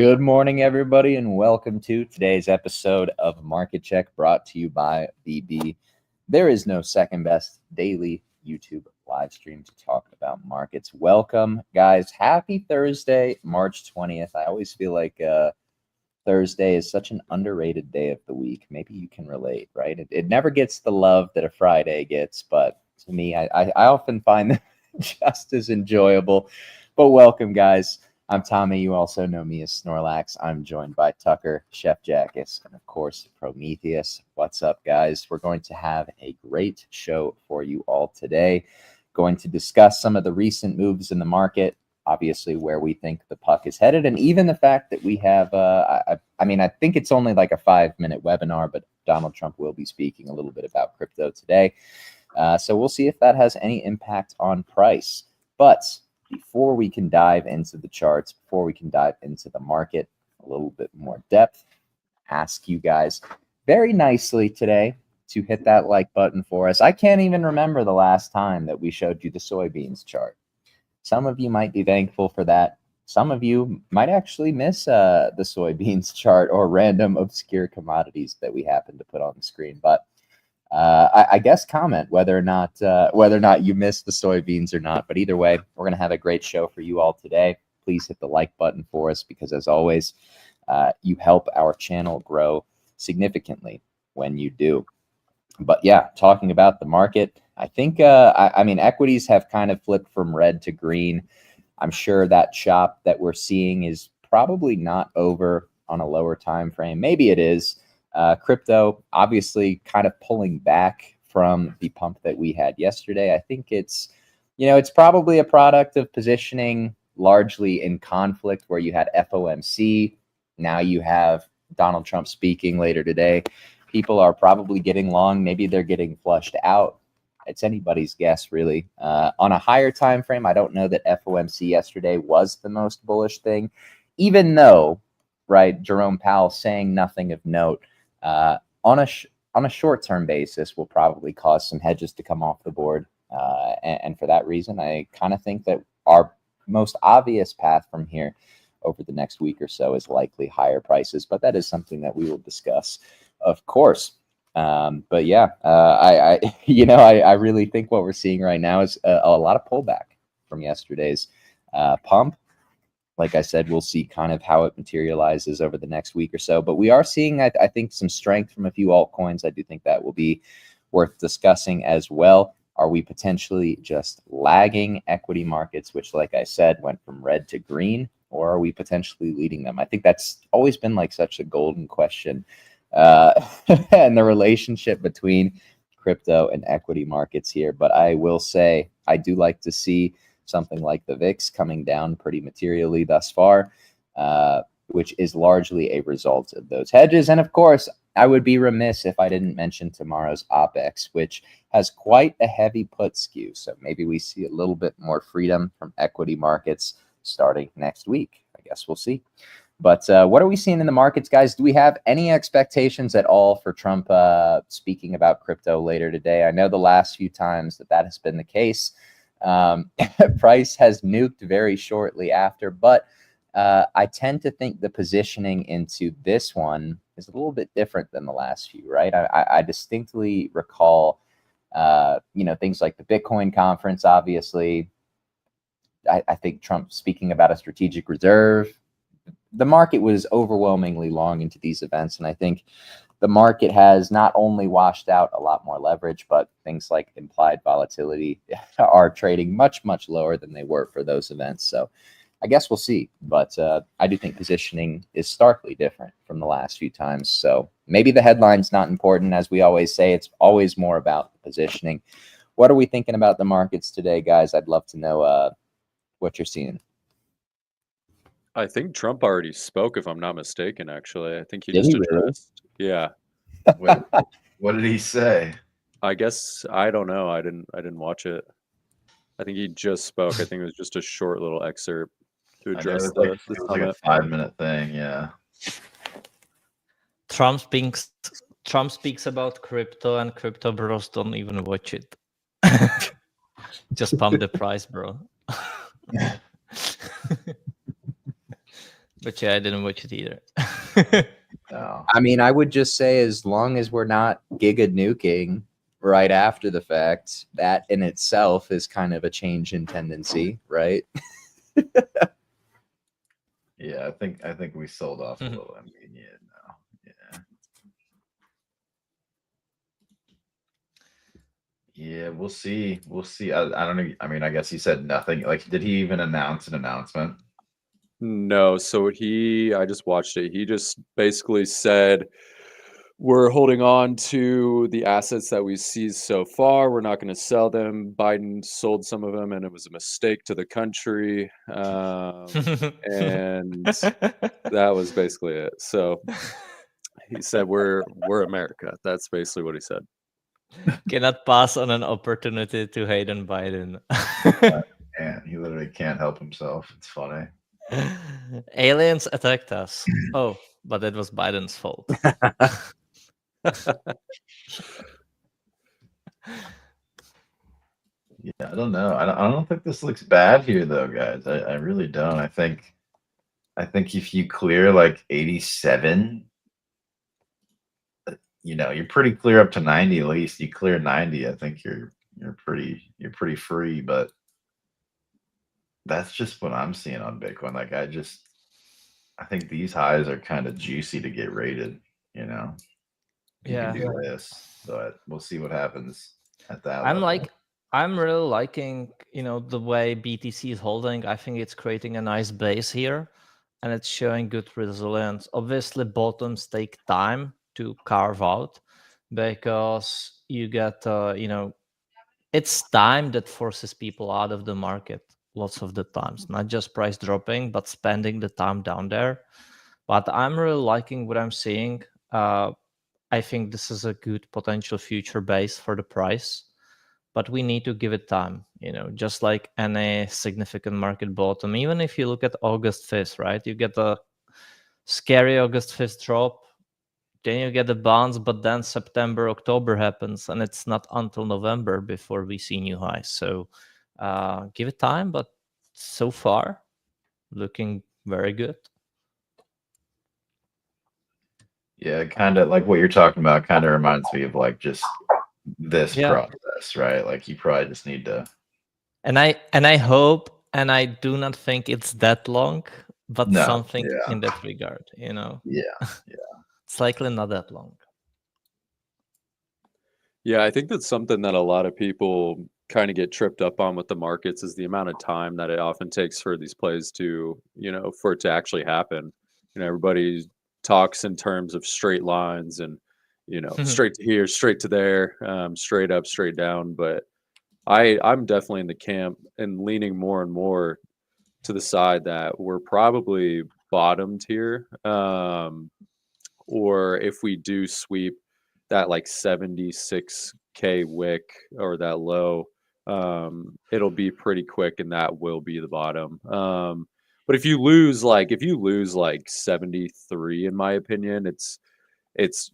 Good morning, everybody, and welcome to today's episode of Market Check brought to you by BB. There is no second best daily YouTube live stream to talk about markets. Welcome, guys. Happy Thursday, March 20th. I always feel like Thursday is such an underrated day of the week. Maybe you can relate, right? It never gets the love that a Friday gets, but to me, I often find them just as enjoyable. But welcome, guys. I'm Tommy. You also know me as Snorlax. I'm joined by Tucker, Chef Jackus, and of course, Prometheus. What's up, guys? We're going to have a great show for you all today. Going to discuss some of the recent moves in the market, obviously where we think the puck is headed, and even the fact that we have, I think it's only like a 5-minute webinar, but Donald Trump will be speaking a little bit about crypto today. So we'll see if that has any impact on price. But before we can dive into the charts, before we can dive into the market a little bit more depth, ask you guys very nicely today to hit that like button for us. I can't even remember the last time that we showed you the soybeans chart. Some of you might be thankful for that. Some of you might actually miss the soybeans chart or random obscure commodities that we happen to put on the screen. But I guess comment whether or not you missed the soybeans or not. But either way, we're going to have a great show for you all today. Please hit the like button for us because, as always, you help our channel grow significantly when you do. But yeah, talking about the market, I think equities have kind of flipped from red to green. I'm sure that chop that we're seeing is probably not over on a lower time frame. Maybe it is. Crypto, obviously, kind of pulling back from the pump that we had yesterday. I think it's probably a product of positioning largely in conflict where you had FOMC. Now you have Donald Trump speaking later today. People are probably getting long. Maybe they're getting flushed out. It's anybody's guess, really. On a higher time frame, I don't know that FOMC yesterday was the most bullish thing, even though, right, Jerome Powell saying nothing of note. On a short-term basis will probably cause some hedges to come off the board. And for that reason, I kind of think that our most obvious path from here over the next week or so is likely higher prices. But that is something that we will discuss, of course. But yeah, I really think what we're seeing right now is a lot of pullback from yesterday's pump. Like I said, we'll see kind of how it materializes over the next week or so. But we are seeing, I think, some strength from a few altcoins. I do think that will be worth discussing as well. Are we potentially just lagging equity markets, which, like I said, went from red to green, or are we potentially leading them? I think that's always been like such a golden question. And the relationship between crypto and equity markets here. But I will say I do like to see something like the VIX coming down pretty materially thus far, which is largely a result of those hedges. And of course, I would be remiss if I didn't mention tomorrow's OPEX, which has quite a heavy put skew. So maybe we see a little bit more freedom from equity markets starting next week. I guess we'll see. But what are we seeing in the markets, guys? Do we have any expectations at all for Trump speaking about crypto later today? I know the last few times that has been the case. Price has nuked very shortly after, but I tend to think the positioning into this one is a little bit different than the last few, right? I distinctly recall, things like the Bitcoin conference, obviously. I think Trump speaking about a strategic reserve. The market was overwhelmingly long into these events, and I think the market has not only washed out a lot more leverage, but things like implied volatility are trading much, much lower than they were for those events. So I guess we'll see. But I do think positioning is starkly different from the last few times. So maybe the headline's not important. As we always say, it's always more about the positioning. What are we thinking about the markets today, guys? I'd love to know what you're seeing. I think Trump already spoke, if I'm not mistaken, actually. I think he Did just he really? addressed. Yeah. What did he say? I guess I don't know. I didn't watch it. I think he just spoke. I think it was just a short little excerpt to address it was like a 5-minute thing, yeah. Trump speaks about crypto, and crypto bros don't even watch it. Just pump the price, bro. But yeah, I didn't watch it either. No. I mean, I would just say as long as we're not giga nuking right after the fact, that in itself is kind of a change in tendency, right? Yeah, I think we sold off a Mhm. little Nvidia now. Yeah. Yeah, we'll see. We'll see. I don't know. I mean, I guess he said nothing. Like, did he even announce an announcement? No, so I just watched it. He just basically said, we're holding on to the assets that we've seized so far. We're not going to sell them. Biden sold some of them, and it was a mistake to the country. And that was basically it. So he said, we're America. That's basically what he said. Cannot pass on an opportunity to hate on Biden. And he literally can't help himself. It's funny. Aliens attacked us. Oh, but it was Biden's fault. Yeah, I don't know. I don't think this looks bad here, though, guys. I really don't. I think if you clear like 87, you're pretty clear up to 90 at least. You clear 90, I think you're pretty free. But that's just what I'm seeing on Bitcoin. Like I think these highs are kind of juicy to get rated. You know, you Yeah. can do this, but we'll see what happens at that I'm level. I'm really liking, the way BTC is holding. I think it's creating a nice base here and it's showing good resilience. Obviously, bottoms take time to carve out because you get, it's time that forces people out of the market lots of the times, not just price dropping, but spending the time down there. But I'm really liking what I'm seeing. I think this is a good potential future base for the price, but we need to give it time, just like any significant market bottom. Even if you look at August 5th, right? You get a scary August 5th drop, then you get a bounce, but then September, October happens, and it's not until November before we see new highs. So give it time, but so far, looking very good. Yeah, kind of like what you're talking about. Kind of reminds me of like just this Yeah. process, right? Like you probably just need to. And I hope, and I do not think it's that long, but No, something yeah, in that regard, yeah, yeah. it's likely not that long. Yeah, I think that's something that a lot of people kind of get tripped up on with the markets is the amount of time that it often takes for these plays to, for it to actually happen. Everybody talks in terms of straight lines and, straight to here, straight to there, straight up, straight down. But I'm definitely in the camp and leaning more and more to the side that we're probably bottomed here. Or if we do sweep that like 76K wick or that low, it'll be pretty quick and that will be the bottom. But if you lose like 73, in my opinion, it's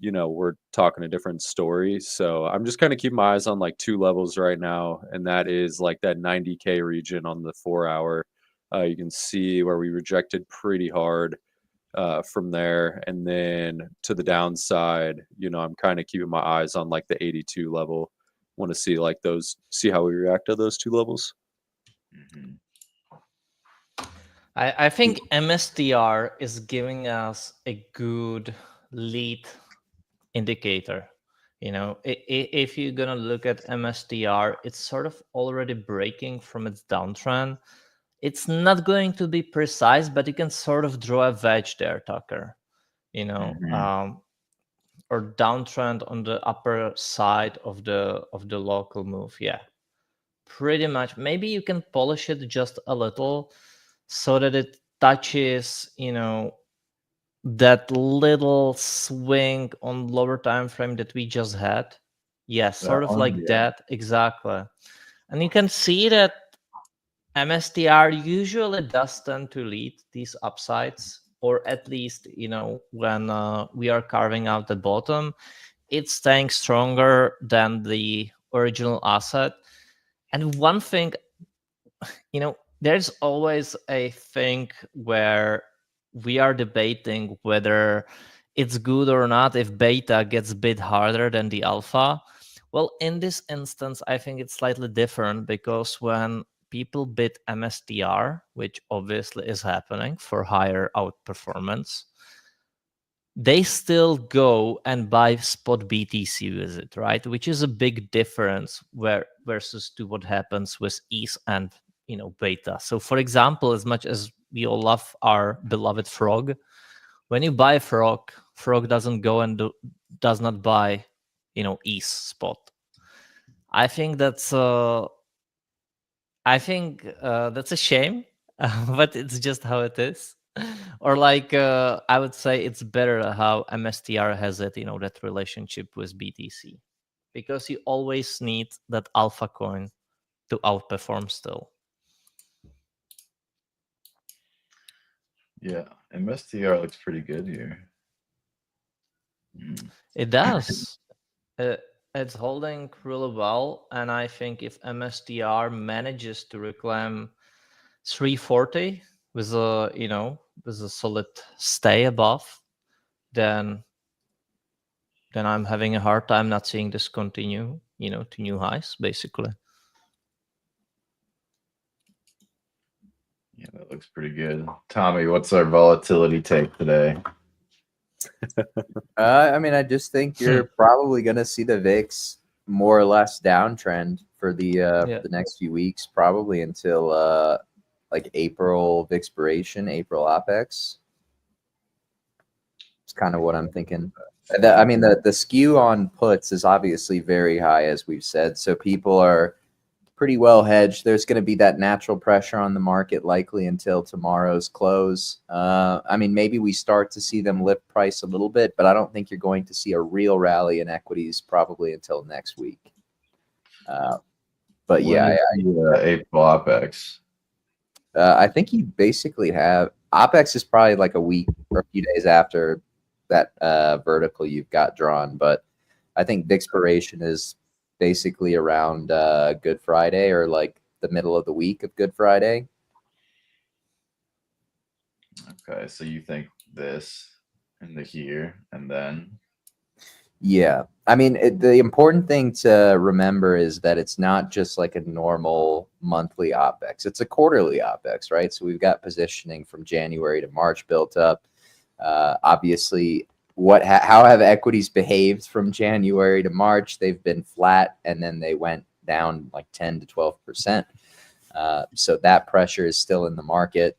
we're talking a different story. So I'm just kind of keeping my eyes on like two levels right now, and that is like that 90K region on the 4 hour. You can see where we rejected pretty hard from there, and then to the downside, I'm kind of keeping my eyes on like the 82 level. Want to see how we react to those two levels. Mhm. I think MSTR is giving us a good lead indicator. If you're gonna look at MSTR, it's sort of already breaking from its downtrend. It's not going to be precise, but you can sort of draw a wedge there, Tucker. Mhm. Or downtrend on the upper side of the local move. Yeah, pretty much. Maybe you can polish it just a little so that it touches, that little swing on lower time frame that we just had. Yeah, That sort of one, like yeah. that, exactly. And you can see that MSTR usually does tend to lead these upsides, or at least, when we are carving out the bottom, it's staying stronger than the original asset. And one thing, there's always a thing where we are debating whether it's good or not if beta gets bid harder than the alpha. Well, in this instance, I think it's slightly different, because when people bid MSTR, which obviously is happening for higher outperformance, they still go and buy spot BTC with it, right? Which is a big difference versus to what happens with ETH and beta. So for example, as much as we all love our beloved Frog, when you buy Frog doesn't go and does not buy ETH spot. I think that's a shame, but it's just how it is. Or like I would say it's better how MSTR has it, that relationship with BTC, because you always need that alpha coin to outperform still. Yeah, MSTR looks pretty good here. It does. It's holding really well, and I think if MSTR manages to reclaim 340 with a solid stay above, then I'm having a hard time not seeing this continue, to new highs, basically. Yeah, that looks pretty good. Tommy, what's our volatility take today? I mean, I just think you're probably going to see the VIX more or less downtrend for the next few weeks, probably until like April expiration, April OPEX. It's kind of what I'm thinking. I mean, the skew on puts is obviously very high, as we've said. So people are pretty well hedged. There's going to be that natural pressure on the market likely until tomorrow's close. I mean, maybe we start to see them lift price a little bit, but I don't think you're going to see a real rally in equities probably until next week. But yeah, April OPEX. I think you basically have OPEX is probably like a week or a few days after that vertical you've got drawn, but I think the expiration is basically around Good Friday, or like the middle of the week of Good Friday. Okay, so you think this and the here and then? Yeah, I mean, the important thing to remember is that it's not just like a normal monthly OPEX. It's a quarterly OPEX, right? So we've got positioning from January to March built up. Obviously, how have equities behaved from January to March? They've been flat, and then they went down like 10 to 12%. So that pressure is still in the market.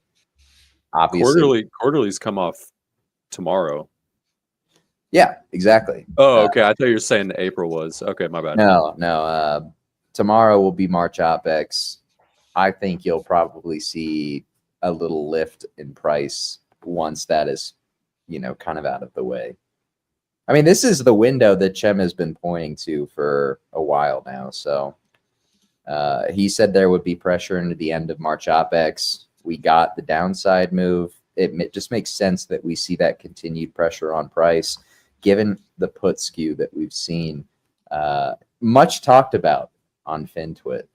Obviously, quarterlies come off tomorrow. Yeah, exactly. Oh, okay. I thought you were saying the April was. Okay, my bad. No. Tomorrow will be March OPEX. I think you'll probably see a little lift in price once that is, kind of out of the way. I mean, this is the window that Chem has been pointing to for a while now. So he said there would be pressure into the end of March OPEX. We got the downside move. It just makes sense that we see that continued pressure on price, given the put skew that we've seen, much talked about on FinTwit.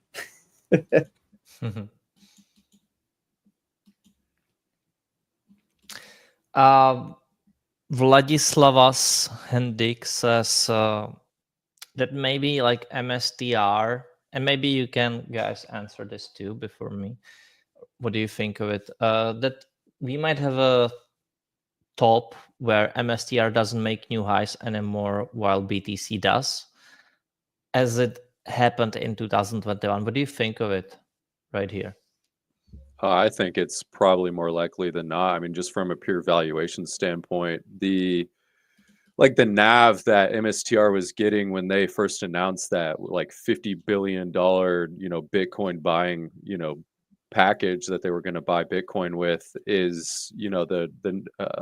Vladislavas Hendik says that maybe like MSTR, and maybe you can guys answer this too before me. What do you think of it? That we might have a top where MSTR doesn't make new highs anymore while BTC does, as it happened in 2021. What do you think of it right here? I think it's probably more likely than not. I mean, just from a pure valuation standpoint, the NAV that MSTR was getting when they first announced that like $50 billion, Bitcoin buying, package that they were going to buy Bitcoin with is, the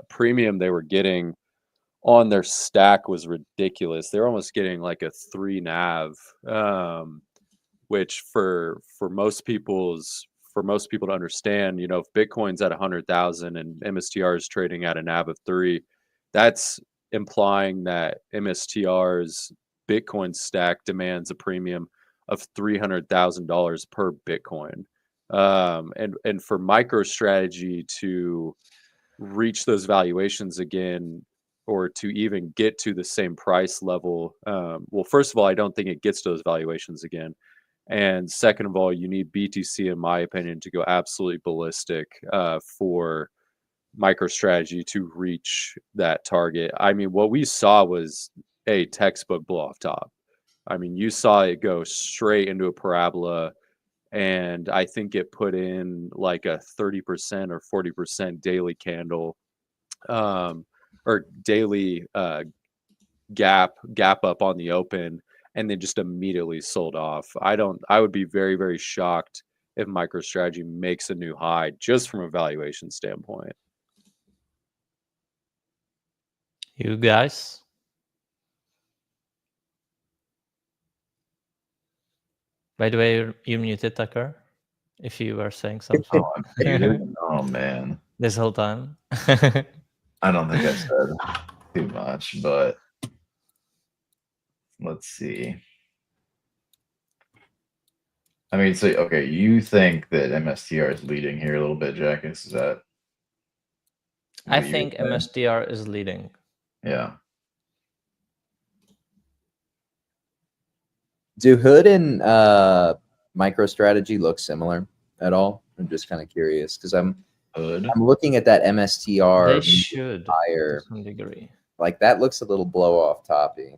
premium they were getting on their stack was ridiculous. They're almost getting like a 3 NAV, which for most people to understand, if Bitcoin's at 100,000 and MSTR is trading at a NAV of 3, that's implying that MSTR's Bitcoin stack demands a premium of $300,000 per Bitcoin. And for MicroStrategy to reach those valuations again, or to even get to the same price level. Well, first of all, I don't think it gets to those valuations again. And second of all, you need BTC, in my opinion, to go absolutely ballistic for MicroStrategy to reach that target. I mean, what we saw was a textbook blow off top. I mean, you saw it go straight into a parabola, and I think it put in like a 30% or 40% daily candle, or daily gap up on the open, and then just immediately sold off. I would be very, very shocked if MicroStrategy makes a new high just from a valuation standpoint. You guys? By the way, you muted, Tucker, if you were saying something. Oh, I'm muted? Oh man, This whole time. I don't think I said too much, but let's see. I mean, so okay, you think that MSTR is leading here a little bit, Jackus? Is that? I what you think were saying? MSTR is leading. Yeah. Do Hood and MicroStrategy look similar at all? I'm just kind of curious because I'm Hood. looking at that MSTR They should higher. to some degree. Like that looks a little blow off toppy.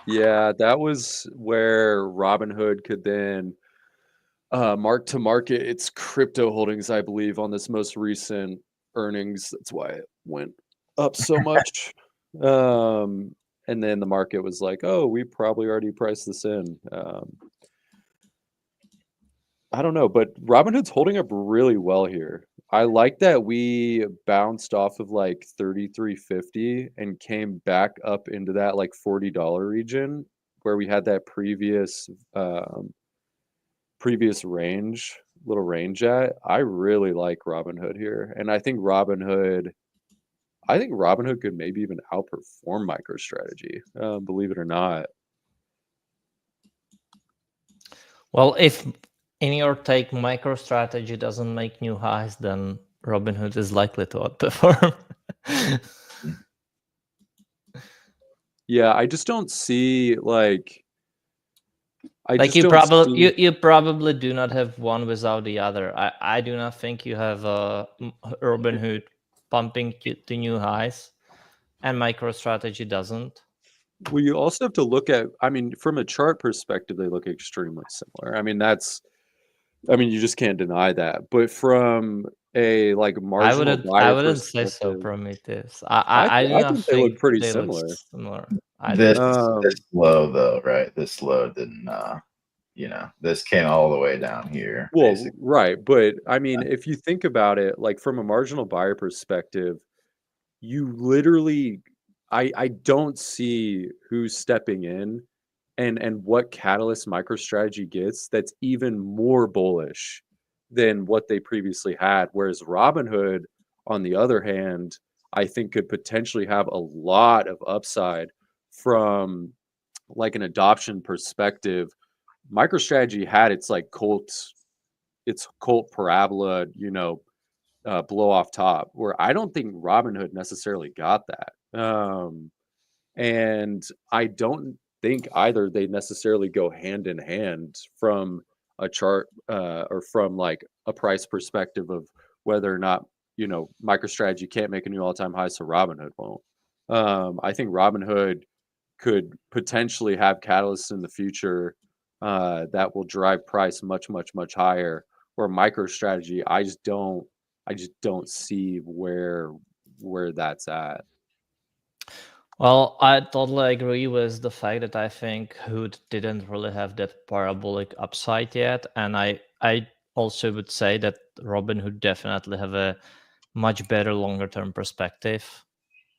Yeah, that was where Robinhood could then mark to market its crypto holdings, I believe, on this most recent earnings. That's why it went up so much. And then the market was like, oh, we probably already priced this in. I don't know, but Robinhood's holding up really well here. I like that we bounced off of like 33.50 and came back up into that like $40 region where we had that previous little range at. I really like Robinhood here, and I think Robinhood could maybe even outperform MicroStrategy, believe it or not. Well, if in your take MicroStrategy doesn't make new highs, then Robinhood is likely to outperform. Yeah, I just don't see like. You probably do not have one without the other. I do not think you have Robinhood pumping to new highs, and MicroStrategy doesn't. Well, you also have to look at, I mean, from a chart perspective, they look extremely similar. I mean, you just can't deny that. But from a like marginal buyer I wouldn't say so, perspective, Prometheus. I do not think they look pretty they look similar. This low though, right? This low didn't. This came all the way down here. Well, basically. right. But I mean, if you think about it, like from a marginal buyer perspective, you literally, I don't see who's stepping in and what catalyst MicroStrategy gets that's even more bullish than what they previously had. Whereas Robinhood, on the other hand, I think could potentially have a lot of upside from like an adoption perspective. MicroStrategy had its like cult parabola, blow off top, where I don't think Robinhood necessarily got that. And I don't think either they necessarily go hand in hand from a chart or from like a price perspective of whether or not, MicroStrategy can't make a new all-time high, so Robinhood won't. I think Robinhood could potentially have catalysts in the future that will drive price much, much, much higher. Or MicroStrategy, I just don't see where that's at. Well, I totally agree with the fact that I think Hood didn't really have that parabolic upside yet, and I also would say that Robinhood definitely have a much better longer term perspective,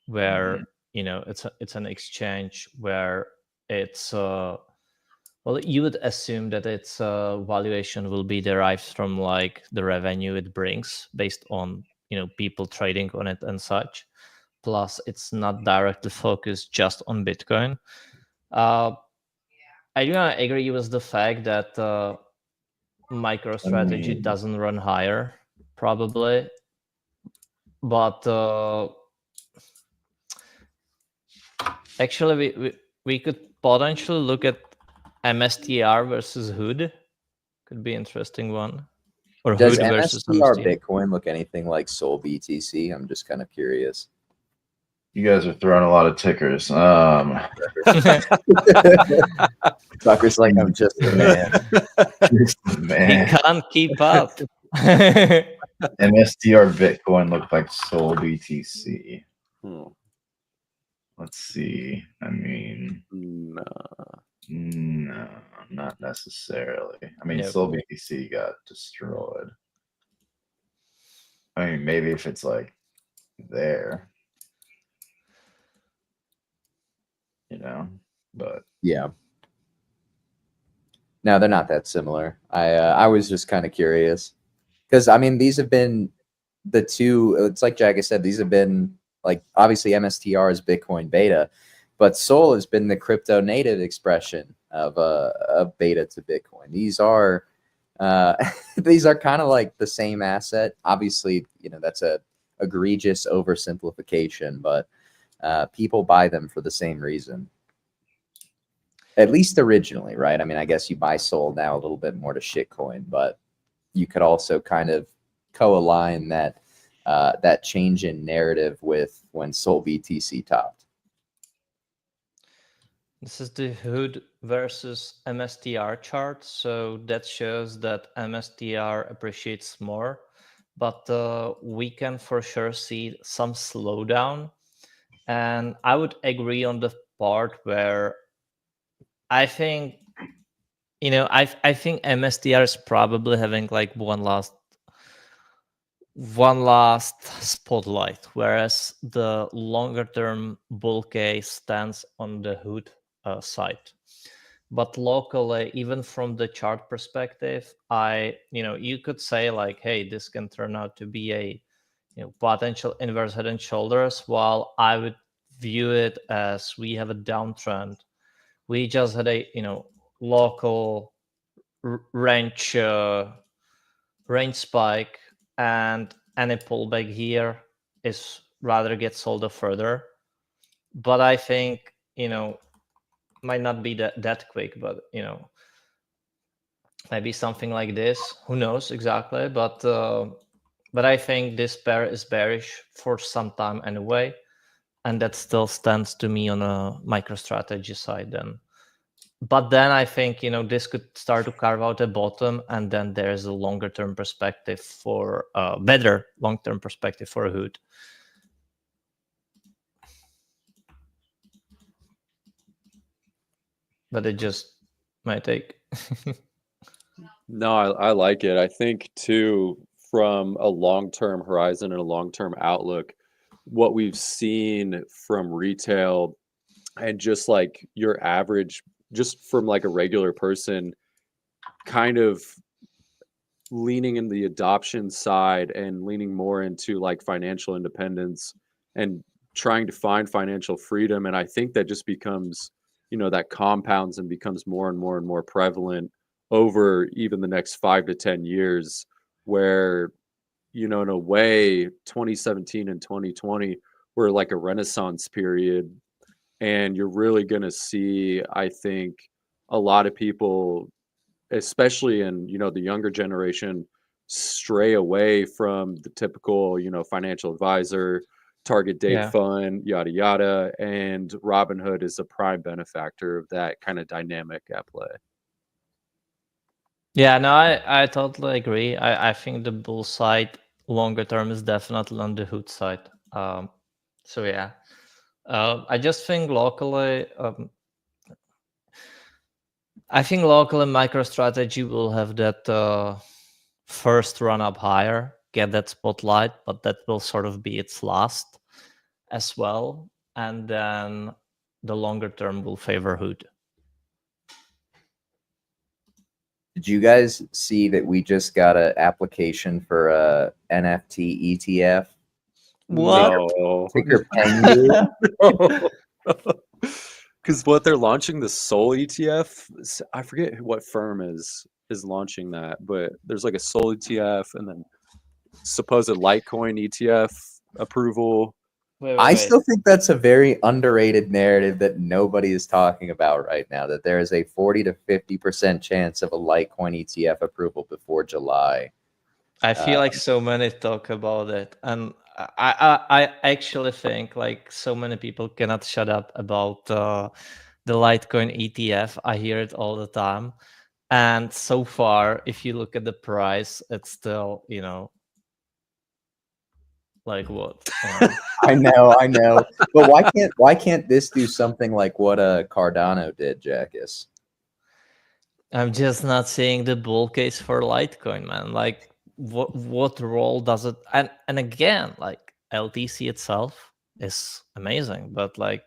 where it's an exchange where it's well, you would assume that its valuation will be derived from like the revenue it brings based on people trading on it and such. Plus, it's not directly focused just on Bitcoin. I do not agree with the fact that MicroStrategy doesn't run higher, probably. but actually, we could potentially look at MSTR versus Hood. Could be interesting one. Or Does Hood versus MSTR MSTR. Bitcoin look anything like Sol BTC? I'm just kind of curious. You guys are throwing a lot of tickers. Tucker's like, I'm just a man. He Man, can't keep up. MSTR Bitcoin looked like Sol BTC. Hmm. Let's see. I mean, No. no, not necessarily. I mean, Nope. Sol BTC got destroyed. I mean, maybe if it's like there, but Yeah. No, they're not that similar. I was just kind of curious because I mean these have been the two. It's like Jack said, these have been like obviously MSTR is Bitcoin beta, but Sol has been the crypto native expression of beta to Bitcoin. These are these are kind of like the same asset. Obviously, that's a egregious oversimplification, but people buy them for the same reason. At least originally, right? I mean, I guess you buy Sol now a little bit more to shitcoin, but you could also kind of co-align that that change in narrative with when Sol BTC topped. This is the Hood versus MSTR chart. So that shows that MSTR appreciates more, but we can for sure see some slowdown. And I would agree on the part where I think, I think MSTR is probably having like one last spotlight, whereas the longer term bull case stands on the Hood side. But locally, even from the chart perspective, you could say like, hey, this can turn out to be a potential inverse head and shoulders, while I would view it as we have a downtrend. We just had a local range spike, and any pullback here is rather get sold further. But I think might not be that quick, but maybe something like this. Who knows exactly? But I think this pair is bearish for some time anyway, and that still stands to me on a MicroStrategy side then. But then I think this could start to carve out a bottom, and then there's a longer term perspective for better long term perspective for a Hood. But it just might take. No, I like it. I think too, from a long-term horizon and a long-term outlook, what we've seen from retail and just like your average, just from like a regular person, kind of leaning in the adoption side and leaning more into like financial independence and trying to find financial freedom. And I think that just becomes, that compounds and becomes more and more and more prevalent over even the next 5 to 10 years, where, in a way, 2017 and 2020 were like a renaissance period. And you're really going to see, I think, a lot of people, especially in the younger generation, stray away from the typical financial advisor, target date Yeah. fund, yada yada, and Robinhood is a prime benefactor of that kind of dynamic at play. Yeah, no, I totally agree. I think the bull side longer term is definitely on the Hood side. So yeah, I just think locally, MicroStrategy will have that first run up higher, get that spotlight, but that will sort of be its last as well. And then the longer term will favor Hood. Did you guys see that we just got an application for a NFT ETF? What? No. Ticker Pengu. Because what they're launching, the Sol ETF, I forget what firm is launching that, but there's like a Sol ETF and then supposed Litecoin ETF approval. I still think that's a very underrated narrative that nobody is talking about right now, that there is a 40 to 50% chance of a Litecoin ETF approval before July. I feel like so many talk about it, and I actually think like so many people cannot shut up about the Litecoin ETF. I hear it all the time, and so far, if you look at the price, it's still, you know, like what? I know, but why can't this do something like what Cardano did, Jackus? I'm just not seeing the bull case for Litecoin, man. Like, what role does it? And again, like LTC itself is amazing, but like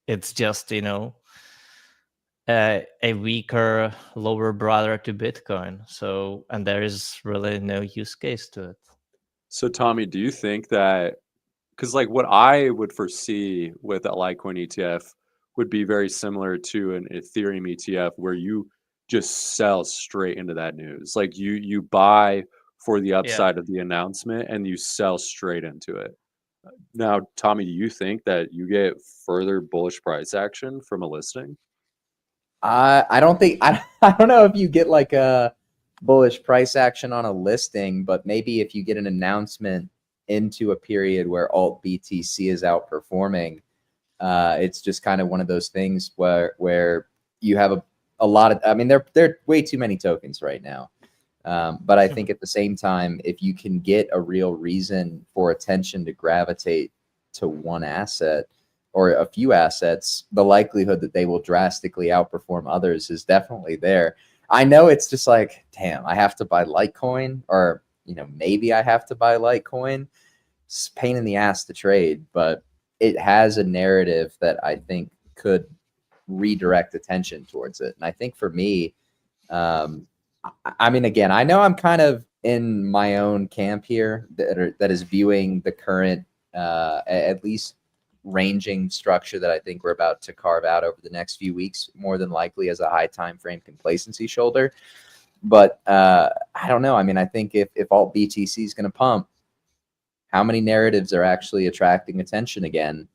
it's just, you know, a weaker, lower brother to Bitcoin. So, and there is really no use case to it. So Tommy, do you think that, because like what I would foresee with a Litecoin ETF would be very similar to an Ethereum ETF where you just sell straight into that news. Like you buy for the upside of the announcement and you sell straight into it. Now, Tommy, do you think that you get further bullish price action from a listing? I don't think I don't know if you get like a bullish price action on a listing, but maybe if you get an announcement into a period where alt BTC is outperforming, it's just kind of one of those things where you have a lot of, I mean, there are way too many tokens right now. But I think at the same time, if you can get a real reason for attention to gravitate to one asset or a few assets, the likelihood that they will drastically outperform others is definitely there. I know it's just like, damn, I have to buy Litecoin, or, you know, maybe I have to buy Litecoin. It's a pain in the ass to trade, but it has a narrative that I think could redirect attention towards it. And I think for me, I mean, again, I know I'm kind of in my own camp here that is viewing the current, at least ranging structure that I think we're about to carve out over the next few weeks, more than likely as a high time frame complacency shoulder. But I don't know. I mean, I think if alt BTC is going to pump, how many narratives are actually attracting attention again,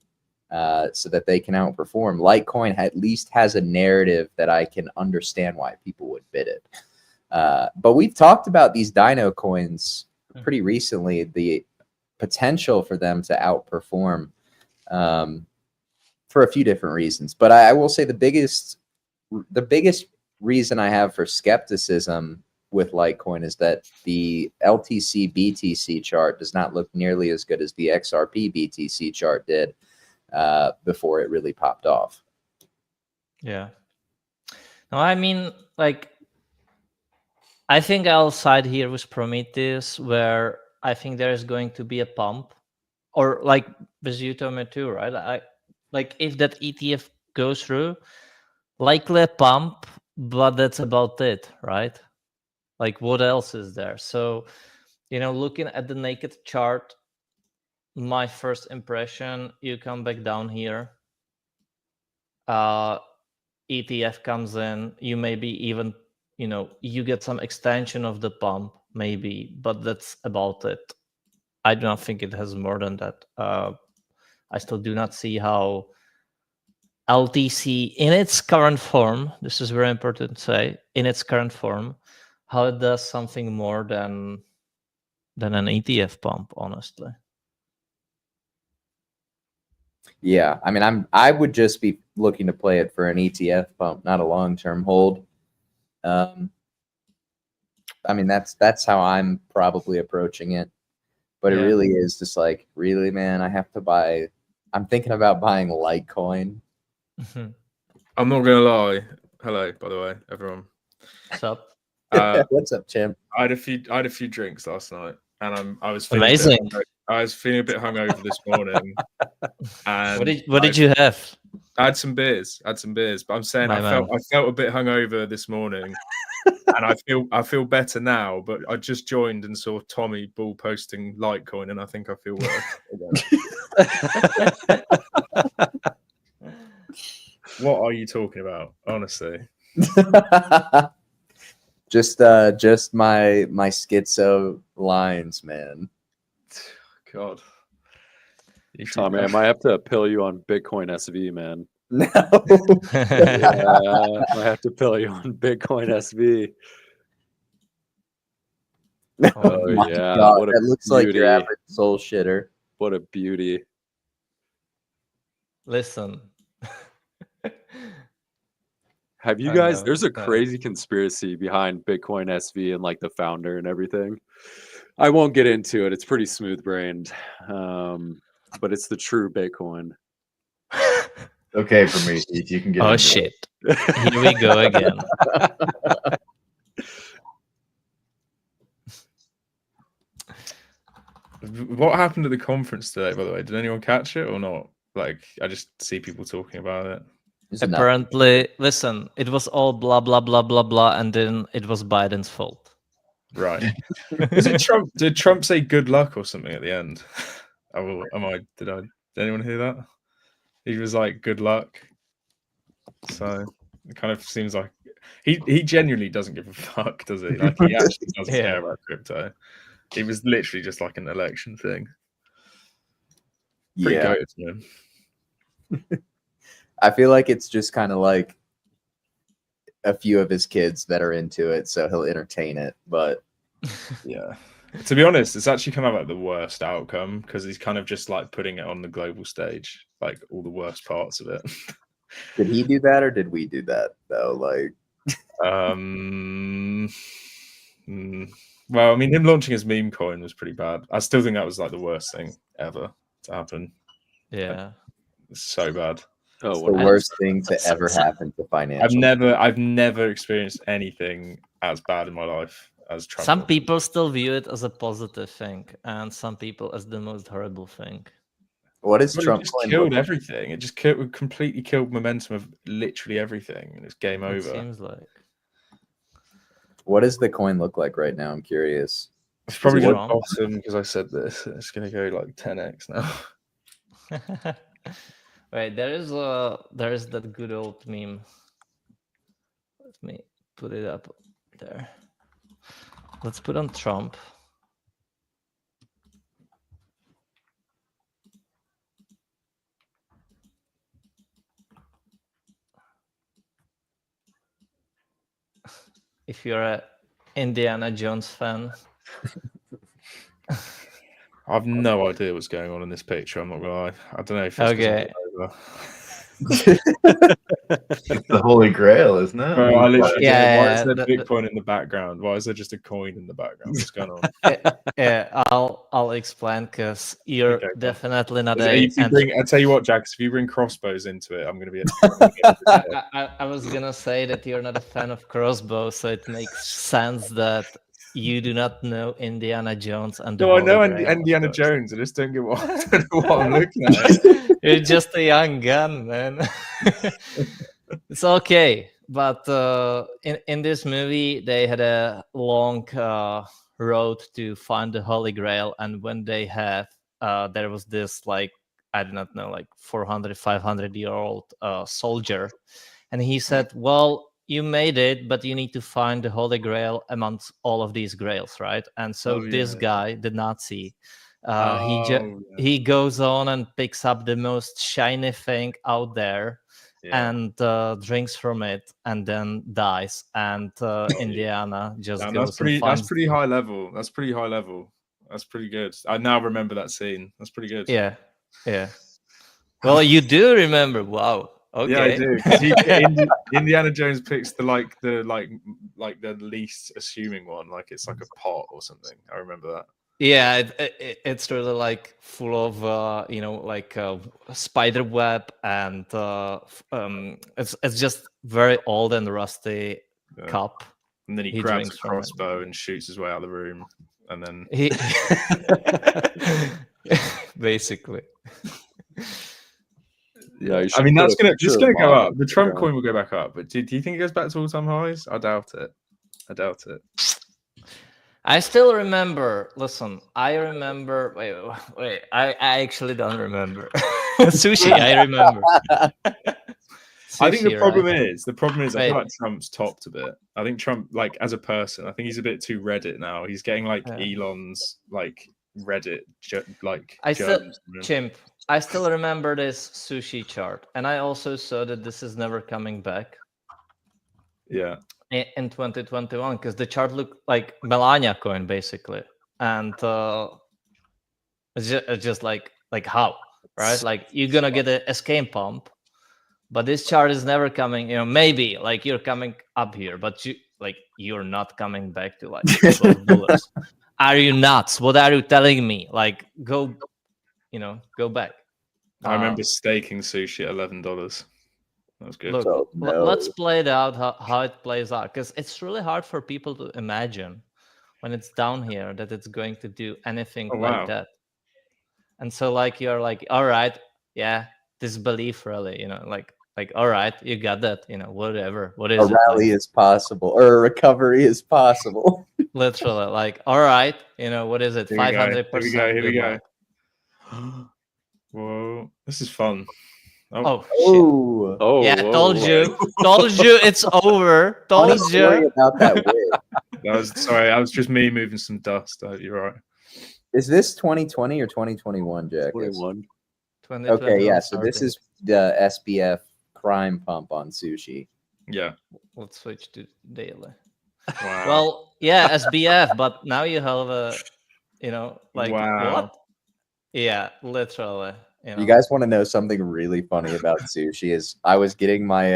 so that they can outperform? Litecoin at least has a narrative that I can understand why people would bid it. But we've talked about these Dino coins pretty recently, the potential for them to outperform, for a few different reasons. But I will say the biggest reason I have for skepticism with Litecoin is that the LTC BTC chart does not look nearly as good as the XRP BTC chart did before it really popped off. Yeah. No, I mean, like, I think I'll side here with Prometheus, where I think there is going to be a pump, or like with you, Tommy, too, right? Like if that ETF goes through, likely a pump, but that's about it, right? Like what else is there? So, you know, looking at the naked chart, my first impression, you come back down here, ETF comes in, you maybe even, you know, you get some extension of the pump, maybe, but that's about it. I do not think it has more than that. I still do not see how LTC in its current form, this is very important to say, in its current form, how it does something more than an ETF pump, honestly. Yeah, I mean, I would just be looking to play it for an ETF pump, not a long-term hold. I mean, that's how I'm probably approaching it. But it really is just like, really, man, I have to buy. I'm thinking about buying Litecoin. I'm not gonna lie. Hello, by the way, everyone. What's up? What's up, champ? I had a few drinks last night, and I was feeling amazing. I was feeling a bit hungover this morning. And what did you have? I had some beers. But I'm saying I felt a bit hungover this morning, and I feel better now. But I just joined and saw Tommy Bull posting Litecoin, and I think I feel worse. What are you talking about, honestly? Just my schizo lines, man. God. Tommy, I might have to pill you on Bitcoin SV, man. No. Yeah, I have to pill you on Bitcoin SV. Oh Oh, my yeah, God, what a that looks like your beauty. average soul shitter. What a beauty. Listen. Have you I guys, know, there's a yeah. crazy conspiracy behind Bitcoin SV and like the founder and everything. I won't get into it. It's pretty smooth brained. But it's the true Bitcoin. Okay, Prometheus, you can get Oh into shit. Here we go again. What happened at the conference today, by the way? Did anyone catch it or not? Like, I just see people talking about it. There's nothing. Apparently, listen, it was all blah blah blah blah blah, and then it was Biden's fault. Right. Was it Trump? Did Trump say good luck or something at the end? Did anyone hear that? He was like, good luck. So it kind of seems like he genuinely doesn't give a fuck, does he? Like, he actually doesn't Yeah. care about crypto. It was literally just like an election thing. Pretty Yeah. goated, man. I feel like it's just kind of like a few of his kids that are into it, so he'll entertain it. But Yeah. To be honest, it's actually kind of like the worst outcome because he's kind of just like putting it on the global stage, like all the worst parts of it. did he do that or did we do that though? Like, Well, I mean, him launching his meme coin was pretty bad. I still think that was like the worst thing ever to happen. Yeah. It's so bad. it's Oh, the what worst thing to ever happen to financial. I've never experienced anything as bad in my life as Trump. Some people still view it as a positive thing, and some people as the most horrible thing. What is But Trump it just coin killed look- everything. It just completely killed momentum of literally everything, and it's game It over. seems like. What does the coin look like right now? I'm curious. It's probably it going to wrong? bottom because I said this. It's going to go like 10x now. Wait, there is that good old meme. Let me put it up there. Let's put on Trump. If you're a Indiana Jones fan. I have no idea what's going on in this picture. I'm not gonna lie. I don't know if it's Okay. It's the Holy Grail, isn't it? Bro, I literally why is there the- Bitcoin in the background? Why is there just a coin in the background? What's going on? Yeah, I'll explain because you're Okay, cool. definitely not I tell you what, Jax, if you bring crossbows into it, I'm gonna be. I was gonna say that you're not a fan of crossbows, so it makes sense that you do not know Indiana Jones and the No, I know Holy Grail, Indiana of course. Jones. I just don't get what, I don't know what I'm looking at. You're just a young gun, man. It's okay, but in this movie they had a long road to find the Holy Grail, and when they have there was this, like, I do not know, like 400-500-year-old soldier, and he said, well, you made it, but you need to find the Holy Grail amongst all of these grails, right? And so this guy, the Nazi, he goes on and picks up the most shiny thing out there, and drinks from it, and then dies. And Indiana just goes. That's pretty high level. That's pretty high level. That's pretty good. I now remember that scene. That's pretty good. Yeah. Well, you do remember. Wow. Okay. Yeah, I do. 'Cause Indiana Jones picks the least assuming one. Like it's like a pot or something. I remember that. Yeah, it's really like full of like spider web, and it's just very old and rusty cup. And then he grabs a crossbow and shoots his way out of the room, and then he basically. Yeah, I mean that's gonna go up. The Trump coin will go back up, but do you think it goes back to all-time highs? I doubt it. I still remember. Listen, I remember. Wait. I actually don't remember. Sushi, I remember. Sushi, I think the problem is I feel like Trump's topped a bit. I think Trump, like as a person, I think he's a bit too Reddit now. He's getting like Elon's like Reddit like. Chimp. I still remember this sushi chart, and I also saw that this is never coming back. Yeah. In 2021, because the chart looked like Melania coin basically, and it's just like how, right? Like you're gonna get a escape pump, but this chart is never coming. Maybe like you're coming up here, but you're not coming back to like $12. Are you nuts? What are you telling me? Like go back. I remember staking sushi at $11. That was good. Look, So, no. let's play it out how it plays out, because it's really hard for people to imagine when it's down here that it's going to do anything like that. And so like you're like, all right, yeah, disbelief really, like all right, you got that, whatever. What is a rally is possible, or a recovery is possible. Literally, like, all right, what is it? 500%. Here we go. Whoa, this is fun. Oh shit. Oh yeah, whoa, told you it's over. Told Funny story you. about that wig. Sorry, I was just me moving some dust. You're right. Is this 2020 or 2021, Jack? 21. Okay, yeah. So this is the SBF crime pump on sushi. Yeah. Let's switch to daily. Wow. Well, yeah, SBF, but now you have a, like wow. what? Yeah, literally. You guys want to know something really funny about sushi? Is I was getting my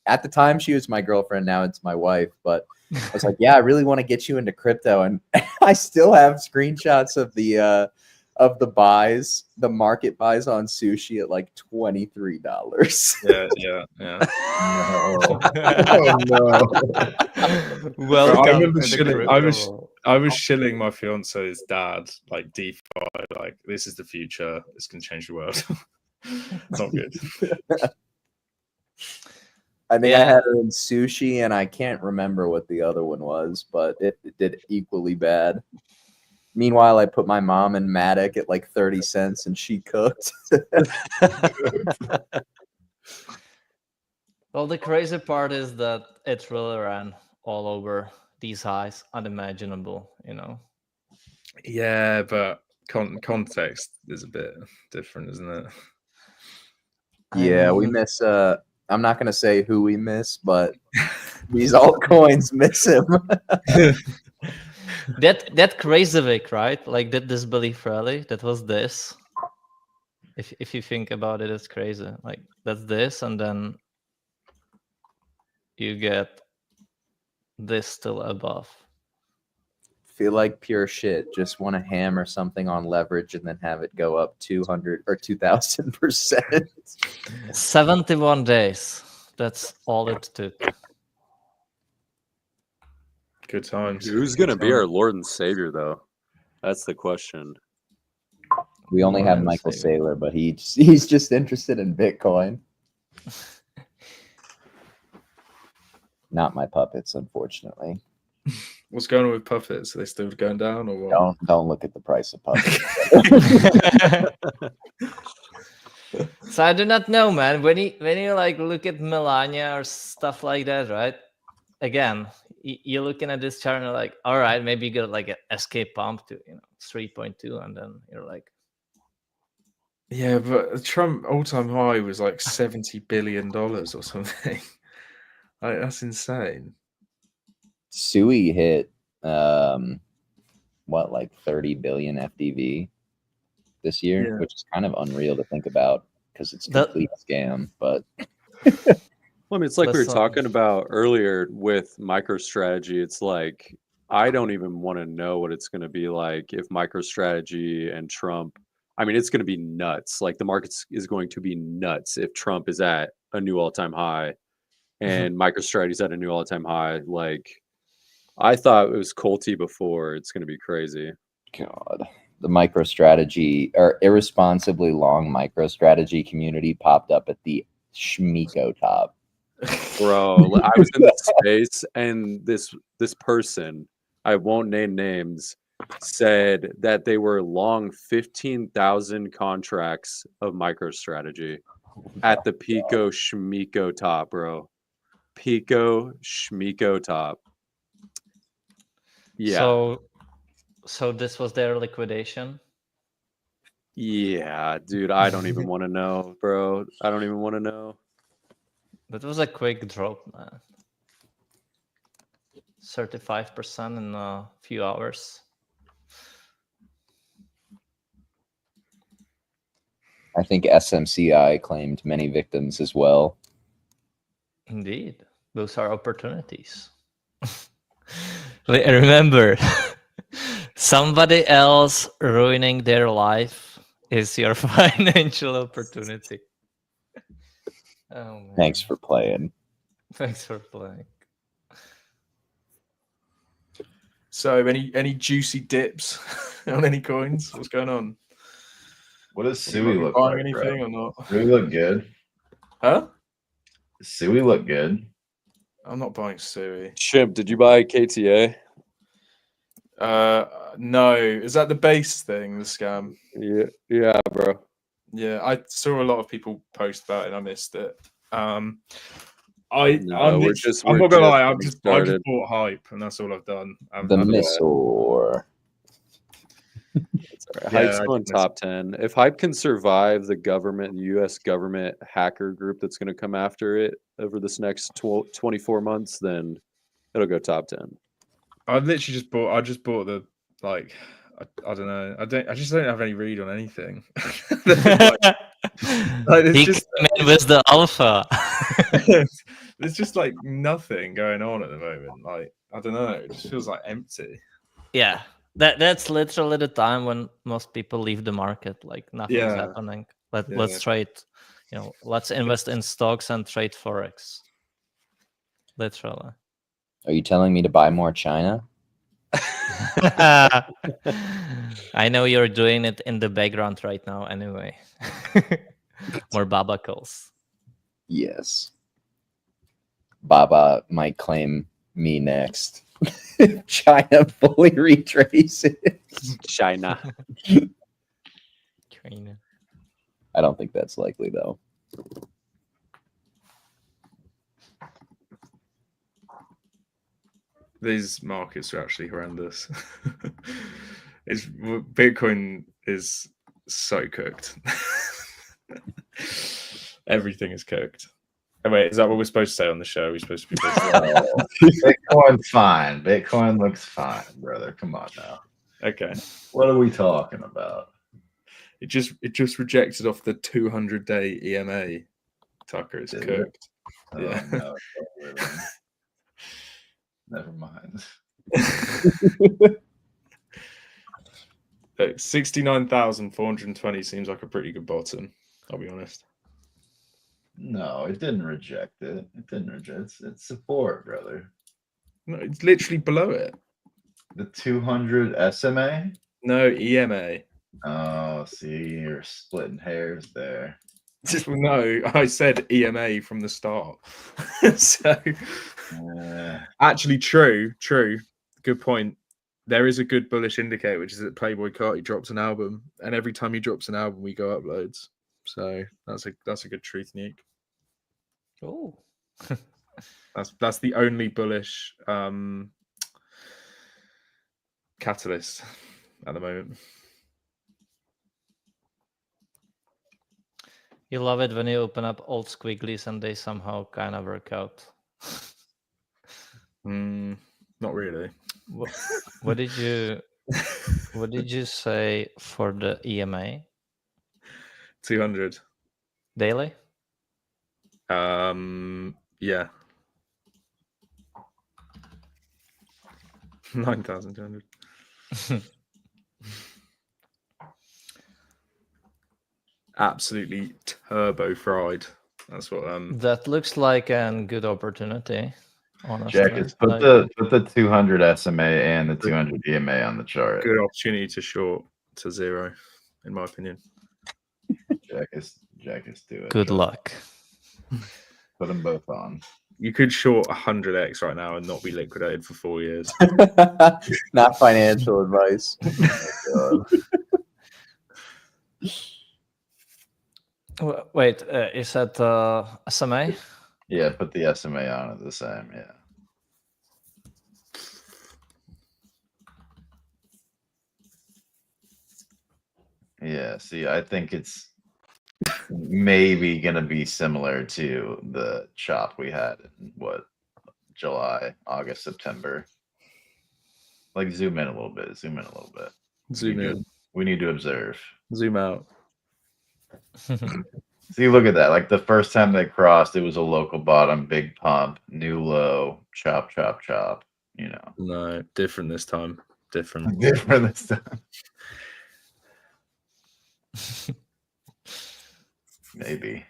at the time she was my girlfriend, now it's my wife, but I was like, yeah, I really want to get you into crypto, and I still have screenshots of the buys, the market buys on sushi at like $23. Yeah. No. Oh no. Well, I remember I was shilling my fiance's dad, like DeFi, like this is the future, it's gonna change the world. Not good. I think I had her in sushi, and I can't remember what the other one was, but it did equally bad. Meanwhile, I put my mom in Matic at like 30 cents, and she cooked. Well, the crazy part is that it really ran all over these highs, unimaginable, Yeah, but context is a bit different, isn't it? Yeah, we miss I'm not gonna say who we miss, but these altcoins miss him. that crazy Vic, right? Like that disbelief rally, that was this. If you think about it, it's crazy. Like that's this, and then you get this still above. Feel like pure shit. Just want to hammer something on leverage and then have it go up 200 or 2,000%. 71 days. That's all it took. Good times. Who's going to be our Lord and Savior, though? That's the question. We only have Michael Saylor, but he's just interested in Bitcoin. Not my puppets, unfortunately. What's going on with puppets? Are they still going down or what? Don't look at the price of puppets. So I do not know, man. When you like look at Melania or stuff like that, right? Again, you're looking at this chart and you're like, all right, maybe you get like an escape pump to 3.2, and then you're like, yeah, but Trump all-time high was like $70 billion or something. Like, that's insane. Sui hit like 30 billion FDV this year, which is kind of unreal to think about because it's a complete scam. But well, I mean, it's like we were talking about earlier with MicroStrategy. It's like I don't even want to know what it's going to be like if MicroStrategy and Trump. I mean, it's going to be nuts. Like the market is going to be nuts if Trump is at a new all-time high and MicroStrategy is at a new all-time high. Like I thought it was Colty before. It's going to be crazy. God, the MicroStrategy or irresponsibly long MicroStrategy community popped up at the Schmiko top. Bro, I was in the space and this person, I won't name names, said that they were long 15,000 contracts of MicroStrategy at the Pico Schmiko top, bro. Pico Schmiko top. Yeah. So this was their liquidation. Yeah, dude, I don't even want to know, bro. I don't even want to know. That was a quick drop, man. 35% in a few hours. I think SMCI claimed many victims as well. Indeed, those are opportunities. Remember, somebody else ruining their life is your financial opportunity. Oh, man. Thanks for playing. Thanks for playing. So, any juicy dips on any coins? What's going on? What does You Sui look buying like, anything bro? or not? Sui look good. Huh? Does Sui look good? I'm not buying Sui. Chimp, did you buy KTA? No. Is that the base thing, the scam? Yeah, bro. Yeah, I saw a lot of people post about it and I missed it. I'm we're not gonna lie, I getting just started. bought hype and that's all I've done. The Missor. It's all right. Yeah, Hype's I going did miss top 10. If Hype can survive the government, the U.S. government hacker group that's going to come after it over this next 24 months, then it'll go top 10. I literally just bought. I just bought the I don't know. I just don't have any read on anything. It's He just came in with the alpha. there's just like nothing going on at the moment. Like I don't know. It just feels like empty. Yeah, that's literally the time when most people leave the market. Like nothing's Yeah. happening. Let's Yeah. trade. Let's invest in stocks and trade forex. Literally. Are you telling me to buy more China? I know you're doing it in the background right now. Anyway, more babacles. Yes. Baba might claim me next. China fully retraces. China. China. I don't think that's likely, though. These markets are actually horrendous. Bitcoin is so cooked. Everything is cooked. Oh, wait, is that what we're supposed to say on the show? We're supposed to be Bitcoin's fine. Bitcoin looks fine, brother. Come on now. okay. What are we talking about? It just rejected off the 200-day EMA. Tucker, it's Did it? cooked. Oh, Yeah. no, never mind. 69,420 seems like a pretty good bottom. I'll be honest. No, it didn't reject it. It didn't reject it. It's support, brother. No, it's literally below it. The 200 SMA? No, EMA. Oh, see, you're splitting hairs there. No, I said EMA from the start. So, actually, true. Good point. There is a good bullish indicator, which is that Playboy Carti drops an album, and every time he drops an album, we go up loads. So that's a good truth, Nick. Oh, that's the only bullish catalyst at the moment. you love it when you open up old squigglies and they somehow kind of work out. Not really. What did you say for the EMA? 200 daily? Yeah. 9,200. Absolutely turbo fried. That's what that looks like a good opportunity, honestly. Jack, it's put the 200 SMA and the 200 EMA on the chart. Good opportunity to short to zero, in my opinion. Jack is do it. Good luck. Put them both on. You could short 100x right now and not be liquidated for 4 years. Not financial advice. Oh, Wait, is that SMA? yeah, put the SMA on at the same. Yeah. Yeah, see, I think it's maybe gonna be similar to the chop we had in July, August, September. Like zoom in a little bit. Zoom in a little bit. Zoom in. We need to observe. Zoom out. See, look at that. Like the first time they crossed, it was a local bottom, big pump, new low, chop, chop, chop. You know, No, different this time. Different. different this time. Maybe.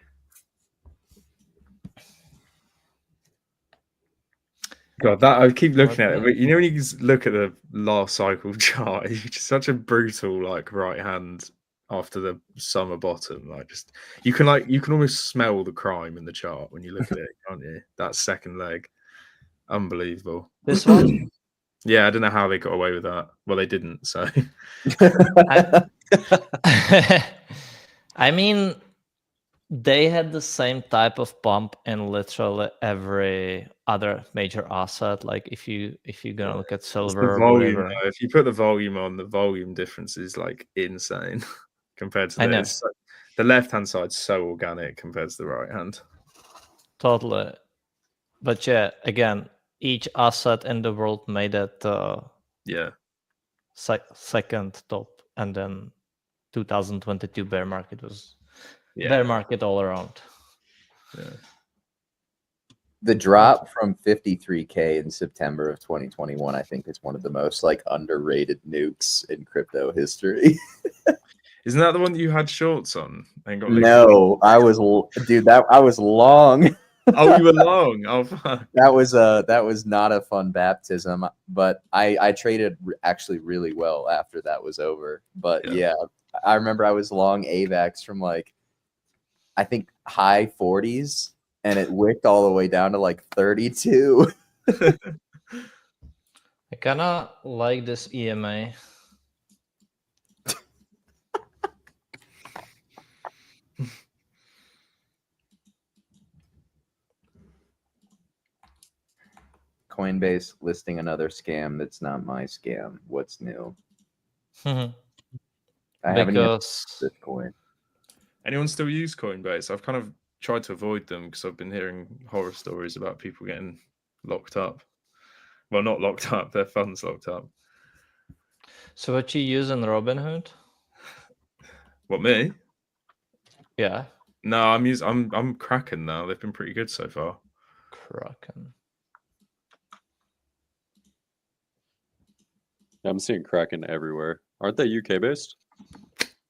God, that I keep looking at it. But you know when you just look at the last cycle chart, it's just such a brutal like right hand after the summer bottom. Like just you can almost smell the crime in the chart when you look at it, can't you? That second leg, unbelievable. This one, Yeah, I don't know how they got away with that. Well, they didn't. So I mean, they had the same type of bump in literally every other major asset. Like if you're gonna look at it's silver the or volume. whatever. Though. If you put the volume on, the volume difference is like insane compared to I know. this. The left hand side's so organic compared to the right hand. Totally. But yeah, again, each asset in the world made it Yeah. second top, and then 2022 bear market was Yeah. bear market all around. Yeah. The drop from 53K in September of 2021, I think, is one of the most like underrated nukes in crypto history. Isn't that the one that you had shorts on? And got No, I was I was long. Oh, you were long. Oh, fuck. That was not a fun baptism, but I traded actually really well after that was over. But yeah, I remember I was long AVAX from like I think high 40s, and it wicked all the way down to like 32. I kind of like this EMA. Coinbase listing another scam that's not my scam. What's new? I haven't used Bitcoin. Anyone still use Coinbase? I've kind of tried to avoid them because I've been hearing horror stories about people getting locked up. Well, not locked up, their funds locked up. So what you use in Robinhood? What, me? Yeah. No, I'm Kraken now. They've been pretty good so far. Kraken. I'm seeing Kraken everywhere. Aren't they UK based?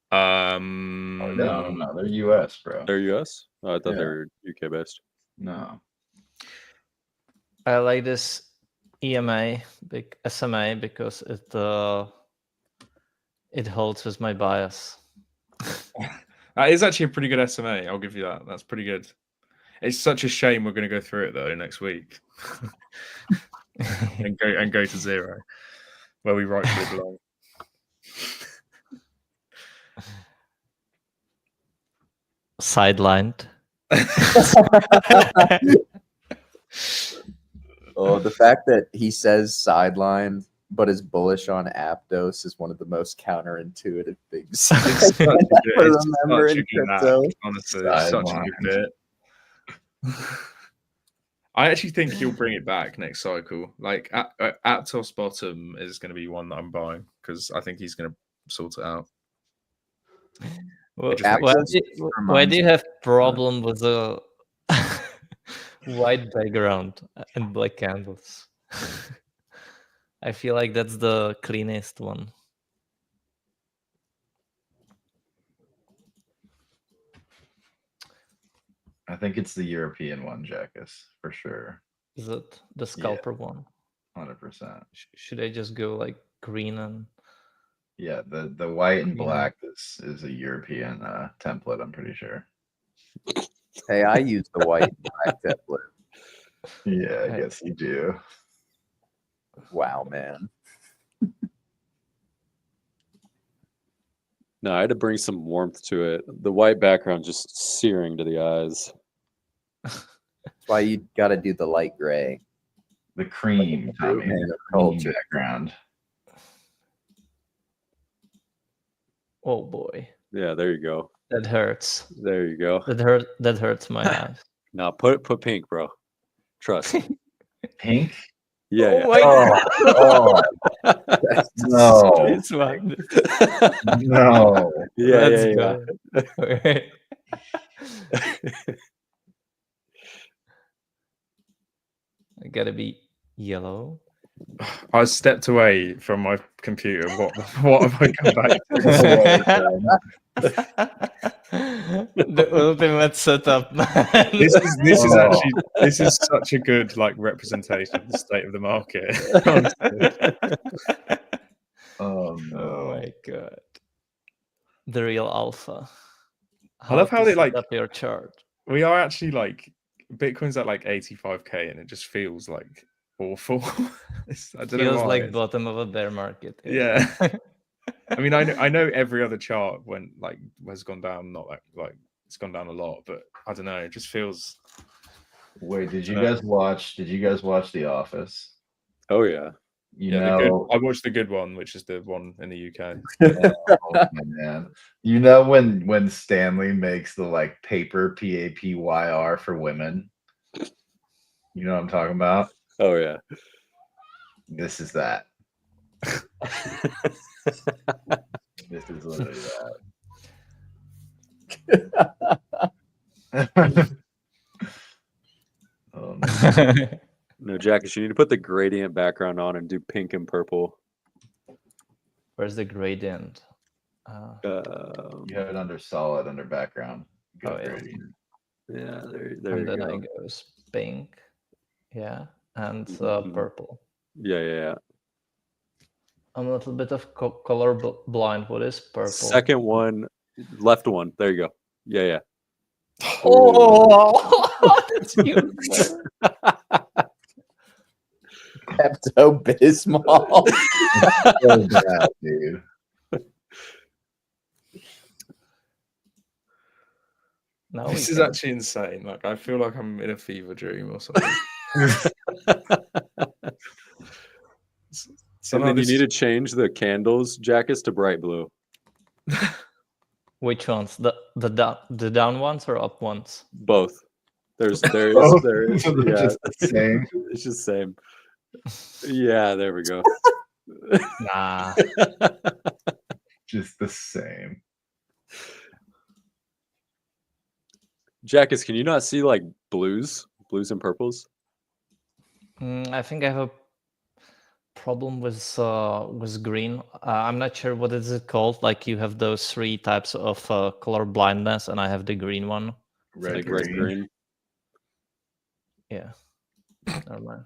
No, they're US, bro. They're US? Oh, I thought they were UK based. No. I like this EMA, big SMA, because it holds with my bias. That is actually a pretty good SMA. I'll give you that. That's pretty good. It's such a shame we're going to go through it though next week, and go to zero, where we rightfully belong. Sidelined. Oh, the fact that he says sidelined but is bullish on Aptos is one of the most counterintuitive things I remember in crypto. Honestly, it's such a good bit. I actually think he'll bring it back next cycle. Like Aptos bottom is going to be one that I'm buying because I think he's going to sort it out. Well, why do you have problem with the white background and black candles? I feel like that's the cleanest one. I think it's the European one, Jackus, for sure. Is it the scalper one? 100%. Should I just go like green and? Yeah, the white and black is a European template, I'm pretty sure. Hey, I use the white and black template. Yeah, I guess you do. Wow, man. No, I had to bring some warmth to it. The white background just searing to the eyes. That's why you got to do the light gray. The cream, Tommy. The cream background. Oh boy, Yeah, there you go. that hurts. There you go. That hurts my eyes. Now put pink, bro. Trust. Pink? Yeah, Oh yeah. my Oh, god! oh no, This one. no. Yeah, Let's yeah, go. Okay. I gotta be yellow. I stepped away from my computer. What have I come back to? The ultimate setup, man. This is Oh. actually such a good like representation of the state of the market. Honestly. Oh Oh no. my god. The real alpha. I love how to they set like up your chart. we are actually like Bitcoin's at like 85K and it just feels like awful. I don't know Feels why. like bottom of a bear market. Yeah. I mean, I know every other chart has gone down, not like it's gone down a lot, but I don't know. It just feels. Wait, did you guys watch The Office? Oh yeah. I watched the good one, which is the one in the UK. Oh, man. You know when Stanley makes the like paper PAPYR for women? You know what I'm talking about? Oh yeah. This is that. This is literally that. Oh, no. No, Jackus, you need to put the gradient background on and do pink and purple. Where's the gradient? You have it under solid, under background. Go Oh, yeah. gradient. Yeah, there And you then I go. goes pink. Yeah. And Mhm. purple. Yeah. I'm a little bit of color blind. What is purple? Second one, left one. There you go. Yeah. Oh, that's huge. Pepto Bismol. So bad, dude. Now This is actually insane. Like I feel like I'm in a fever dream or something. And then you need to change the candles, Jackus, to bright blue. Which ones? The down ones or up ones? Both. There is. So they're Yeah, just the same. it's just same. Yeah, there we go. Nah. Just the same. Jackus, can you not see like blues and purples? I think I have a problem with green. I'm not sure what is it called. Like you have those three types of color blindness, and I have the green one. Red, Red, green. Yeah. Never mind.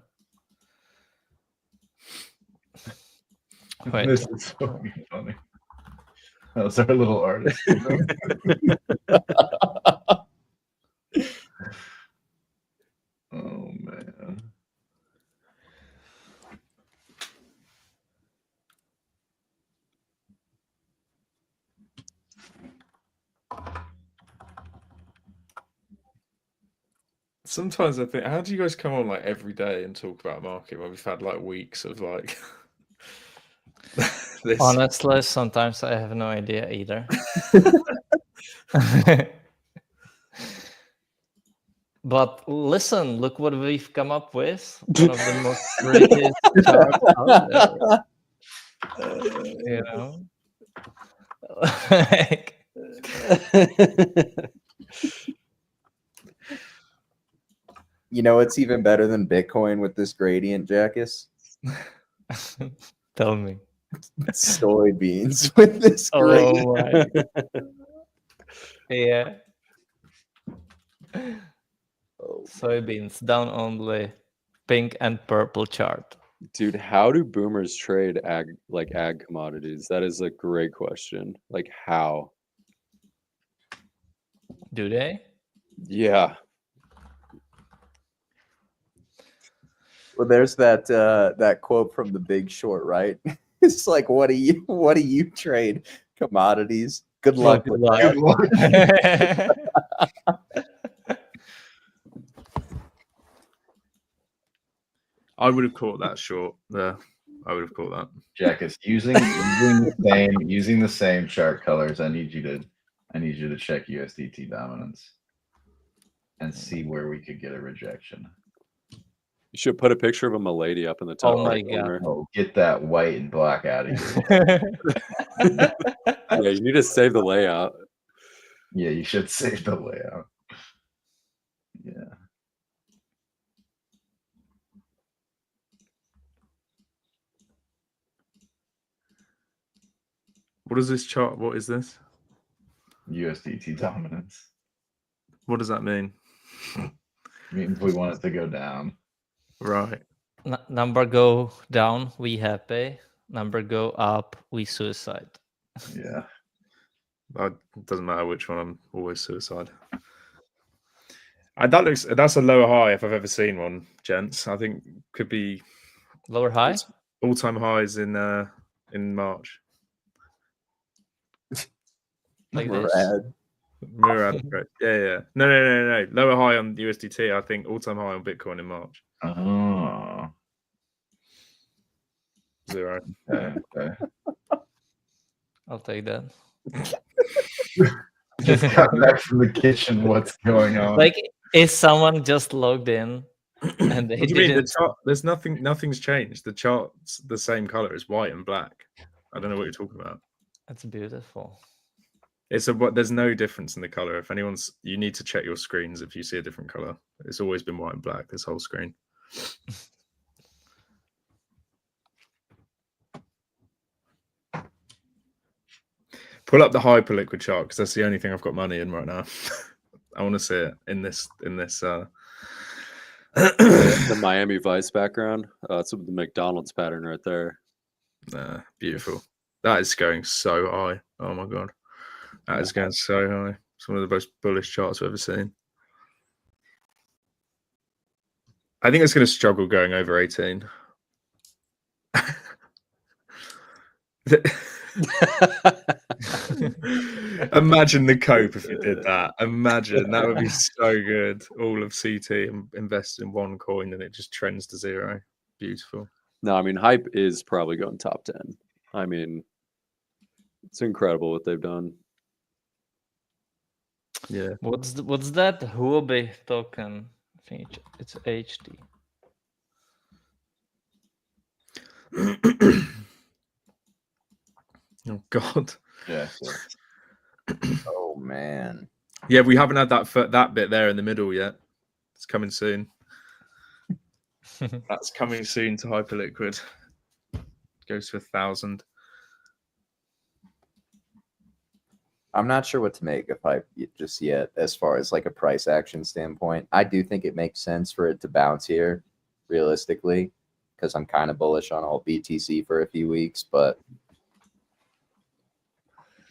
Wait. This is so funny. That was our little artist. Oh man. Sometimes I think, how do you guys come on like every day and talk about market when we've had like weeks of like this? Honestly, sometimes I have no idea either. But listen, look what we've come up with. One of the most prettiest charts out there. You know? Like, You know what's even better than Bitcoin with this gradient, Jackus? tell me. Soybeans with this gradient. Oh my. Yeah. Soybeans down only pink and purple chart. Dude, how do boomers trade ag commodities? That is a great question. Like how? Do they? Yeah. Well, there's that quote from The Big Short, right? It's like, what do you trade? Commodities. Good luck with that. Good luck. I would have caught that short there. I would have caught that. Jack is using the same chart colors. I need you to check USDT dominance and see where we could get a rejection. You should put a picture of a milady up in the top Oh my right corner. Oh, get that white and black out of here. Yeah, you need to save the layout. Yeah, you should save the layout. Yeah. What is this chart? What is this? USDT dominance. What does that mean? Means we want it to go down. Right. Number go down, we happy. Number go up, we suicide. Yeah. It doesn't matter which one. I'm always suicide. That's a lower high if I've ever seen one, gents. I think could be Lower high. all-time highs in March. Like this. Rad. Murad, right. Yeah. No. Lower high on USDT. I think all-time high on Bitcoin in March. Oh. 0. Okay. I'll take that. Just got back from the kitchen. What's going on? Like, is someone just logged in and they What do you mean? The didn't? chart, there's nothing's changed. The chart's the same color. It's white and black. I don't know what you're talking about. That's beautiful. There's no difference in the color. If you need to check your screens if you see a different color. It's always been white and black, this whole screen. Pull up the hyperliquid chart because that's the only thing I've got money in right now. I want to see it in this. The Miami Vice background. It's the McDonald's pattern right there. Beautiful. That is going so high. Oh my god, that is going so high. It's one of the most bullish charts I've ever seen. I think it's going to struggle going over 18. Imagine the cope if you did that. Imagine that would be so good. All of CT invest in one coin and it just trends to 0. Beautiful. No, I mean hype is probably going top 10. I mean, it's incredible what they've done. Yeah. What's that Huobi token? I think it's HD. Oh god. Yeah. Oh man. Yeah, we haven't had that bit there in the middle yet. It's coming soon. That's coming soon to Hyperliquid. Goes to 1,000. I'm not sure what to make of hype just yet as far as like a price action standpoint. I do think it makes sense for it to bounce here realistically because I'm kind of bullish on all BTC for a few weeks, but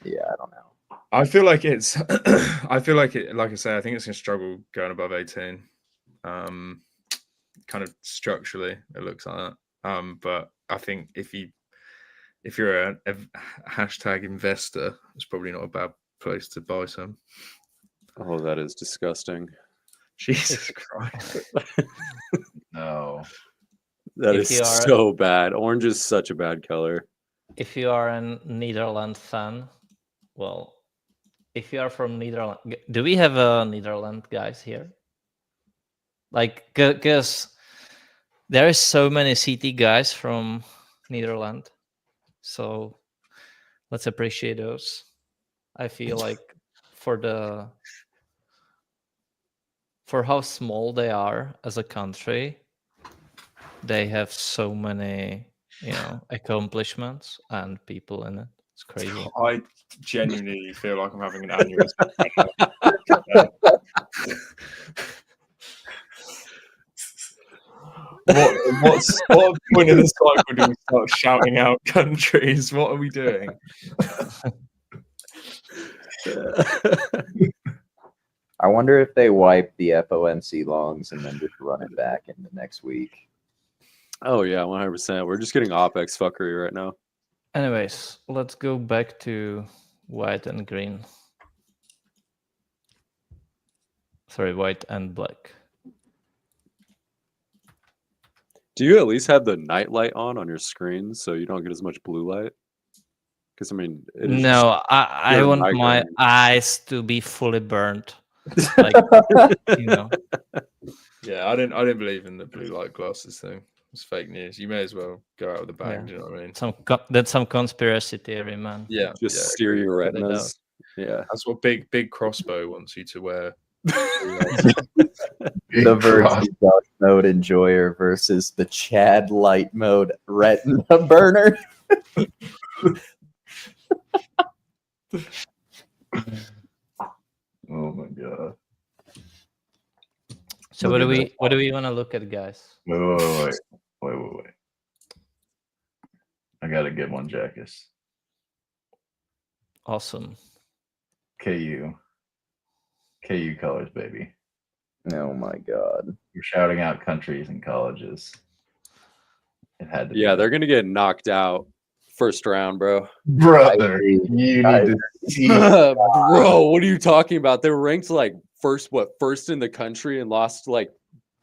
yeah, I don't know. I feel like it's like I say, I think it's gonna struggle going above 18. Kind of structurally it looks like that. But I think if you're a hashtag investor, it's probably not a bad place to buy some. Oh, that is disgusting. Jesus Christ. No. That If is you are- so bad. Orange is such a bad color. If you are a Netherlands fan, well, if you are from Netherlands, do we have a Netherlands guys here? Like, because there is so many CT guys from Netherlands, so let's appreciate those. I feel like for how small they are as a country, they have so many, accomplishments and people in it. It's crazy. I genuinely feel like I'm having an aneurysm. What point in the cycle do we start shouting out countries? What are we doing? I wonder if they wipe the FOMC longs and then just run it back in the next week. Oh yeah, 100%. We're just getting OPEX fuckery right now. Anyways, let's go back to white and green. Sorry, white and black. Do you at least have the night light on your screen so you don't get as much blue light? Because I mean, it is No, I pure want my migraine. eyes to be fully burnt. Like, you know. Yeah, I didn't believe in the blue light glasses thing. It's fake news. You may as well go out with a bang. Yeah. Do you know what I mean? That's some conspiracy theory, man. Yeah, just yeah, steer agreed. your Get it out. retinas. Yeah. That's what big crossbow wants you to wear. The Big Verge cross. dark mode enjoyer versus the Chad light mode retina burner. Oh my god. So Look what at do we want to look at, guys? Wait. I gotta get one, Jackus. Awesome. KU colors, baby. Oh my god. You're shouting out countries and colleges. It had to be Yeah, that. they're gonna get knocked out first round, bro. Brother, agree. you I need to see. Bro, what are you talking about? They were ranked like first in the country and lost like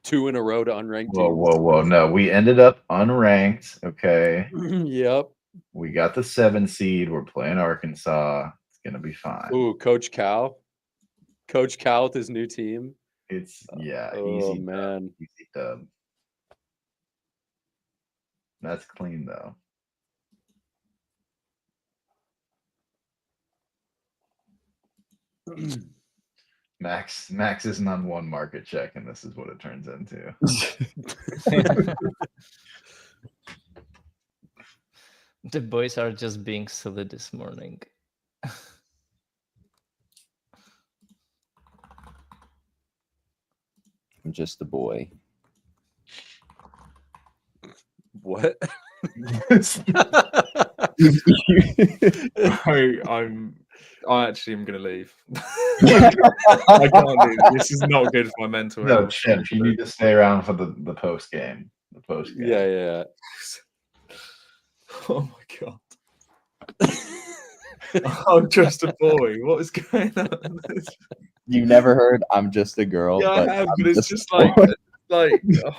2 in a row to unranked Whoa. No, we ended up unranked. Okay. teams. Yep. We got the 7 seed. We're playing Arkansas. It's gonna be fine. Ooh, Coach Cal with his new team. It's Oh easy man. easy dub. That's clean though. Max isn't on one market check, and this is what it turns into. The boys are just being silly this morning. I'm just a boy. What? I actually am gonna leave. I can't do this. This is not good for my mental No, health. Chimp, you need to stay around for the post game. The post game. Yeah. Oh my god. I'm just a boy. What is going on? You never heard I'm just a girl. Yeah, but I have, I'm but it's just a boy. like oh.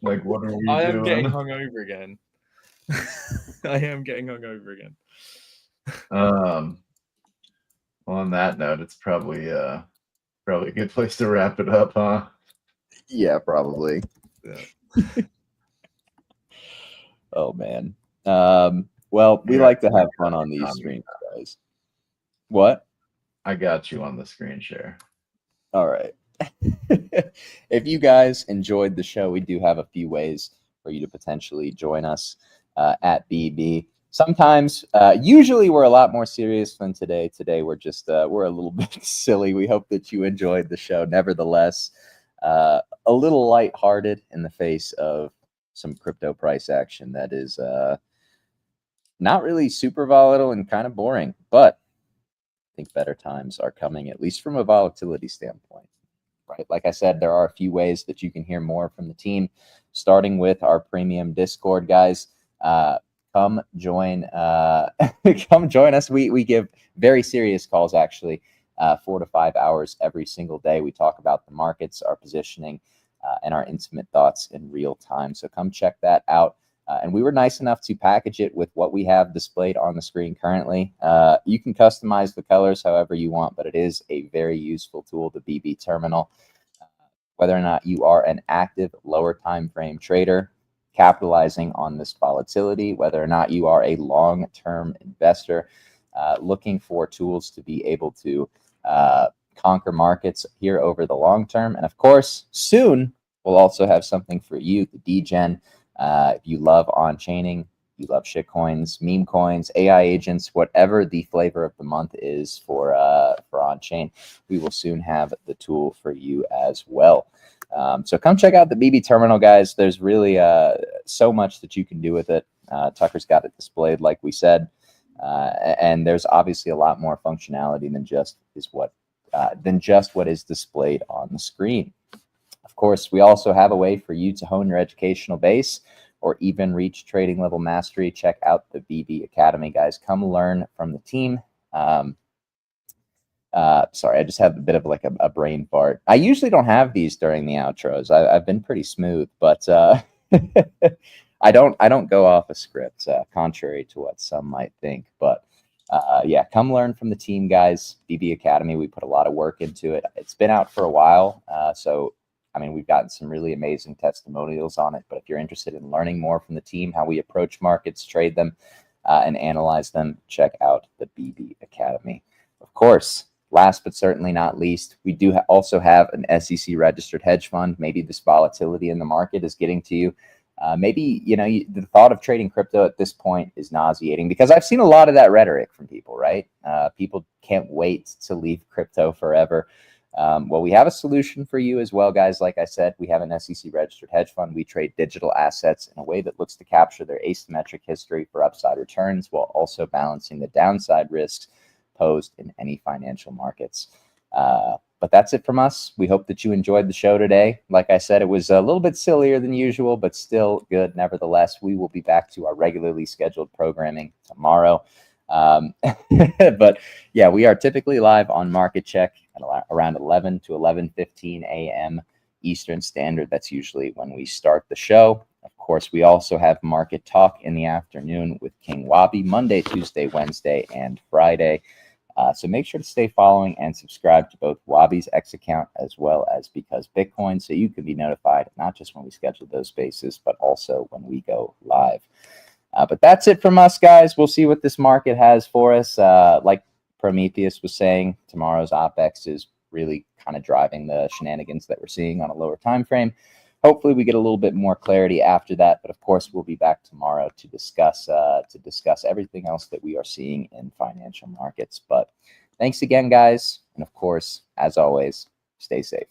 Like, what are we I am doing? getting hungover again. I am getting hungover again. Well, on that note, it's probably a good place to wrap it up, huh? Yeah, probably. Yeah. Oh man. Well, we Yeah. like to have fun on these streams, guys. What? I got you on the screen share. All right. If you guys enjoyed the show, we do have a few ways for you to potentially join us at BB. Sometimes, usually we're a lot more serious than today. Today we're just we're a little bit silly. We hope that you enjoyed the show. Nevertheless, a little lighthearted in the face of some crypto price action that is not really super volatile and kind of boring, but I think better times are coming, at least from a volatility standpoint. Right. Like I said, there are a few ways that you can hear more from the team, starting with our premium Discord, guys. Come join us. We give very serious calls, actually, 4 to 5 hours every single day. We talk about the markets, our positioning, and our intimate thoughts in real time. So come check that out. And we were nice enough to package it with what we have displayed on the screen currently. You can customize the colors however you want, but it is a very useful tool, the BB terminal. Whether or not you are an active lower time frame trader capitalizing on this volatility, whether or not you are a long-term investor looking for tools to be able to conquer markets here over the long term. And of course, soon we'll also have something for you, the DGen. If you love on-chaining, you love shitcoins, meme coins, AI agents, whatever the flavor of the month is for on-chain, we will soon have the tool for you as well. So come check out the BB terminal, guys. There's really so much that you can do with it. Tucker's got it displayed, like we said, and there's obviously a lot more functionality than just what is displayed on the screen. Of course, we also have a way for you to hone your educational base or even reach trading level mastery. Check out the BB Academy, guys. Come learn from the team. Sorry, I just have a bit of a brain fart. I usually don't have these during the outros. I've been pretty smooth, but I don't go off a script, contrary to what some might think. But yeah, come learn from the team, guys. BB Academy, we put a lot of work into it. It's been out for a while, so I mean, we've gotten some really amazing testimonials on it. But if you're interested in learning more from the team, how we approach markets, trade them, and analyze them, check out the BB Academy. Of course, last but certainly not least, we do also have an SEC registered hedge fund. Maybe this volatility in the market is getting to you. Maybe, the thought of trading crypto at this point is nauseating, because I've seen a lot of that rhetoric from people, right? People can't wait to leave crypto forever. Well, we have a solution for you as well, guys. Like I said, we have an SEC registered hedge fund. We trade digital assets in a way that looks to capture their asymmetric history for upside returns, while also balancing the downside risks posed in any financial markets. But that's it from us. We hope that you enjoyed the show today. Like I said, it was a little bit sillier than usual, but still good nevertheless. We will be back to our regularly scheduled programming tomorrow. But yeah, we are typically live on Market Check at around 11 to 11:15 a.m. Eastern Standard. That's usually when we start the show. Of course, we also have Market Talk in the afternoon with King Wabi, Monday, Tuesday, Wednesday, and Friday. So make sure to stay following and subscribe to both Wabi's X account as well as Because Bitcoin, so you can be notified not just when we schedule those spaces, but also when we go live. But that's it from us, guys. We'll see what this market has for us. Like Prometheus was saying, tomorrow's OPEX is really kind of driving the shenanigans that we're seeing on a lower time frame. Hopefully we get a little bit more clarity after that, but of course we'll be back tomorrow to discuss everything else that we are seeing in financial markets. But thanks again, guys, and of course, as always, stay safe.